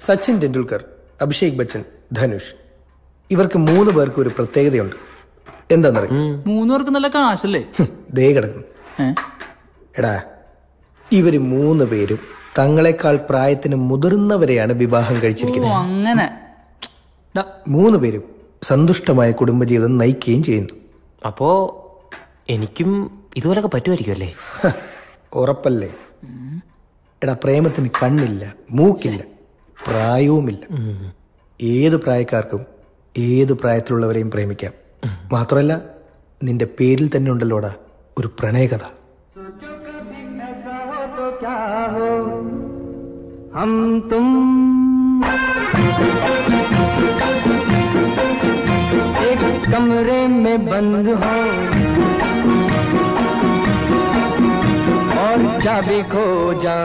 സച്ചിൻ ടെണ്ടുൽക്കർ, അഭിഷേക് ബച്ചൻ, ധനുഷ്, ഇവർക്ക് 3 പേർക്ക് ഒരു പ്രത്യേകതയുണ്ട്. എന്താന്നറിയും? 3 പേർക്ക് നല്ല കാശല്ലേ? ദേ കിടക്കുന്നു. എടാ, ഇവര് 3 പേരും തങ്ങളെക്കാൾ പ്രായത്തിന് മുതിർന്നവരെയാണ് വിവാഹം കഴിച്ചിരിക്കുന്നത്. അങ്ങനെ 3 പേരും സന്തുഷ്ടമായ കുടുംബജീവിതം നയിക്കുകയും ചെയ്യുന്നു. അപ്പോ എനിക്കും ഇതുപോലൊക്കെ പറ്റുമായിരിക്കും അല്ലേ? ഉറപ്പല്ലേ? എടാ, പ്രേമത്തിന് കണ്ണില്ല, മൂക്കില്ല, പ്രായവുമില്ല. ഏത് പ്രായക്കാർക്കും ഏത് പ്രായത്തിലുള്ളവരെയും പ്രേമിക്കാം. മാത്രമല്ല, നിന്റെ പേരിൽ തന്നെ ഉണ്ടല്ലോടാ ഒരു പ്രണയകഥ. कमरे में बंद हो और चाबी खो जा.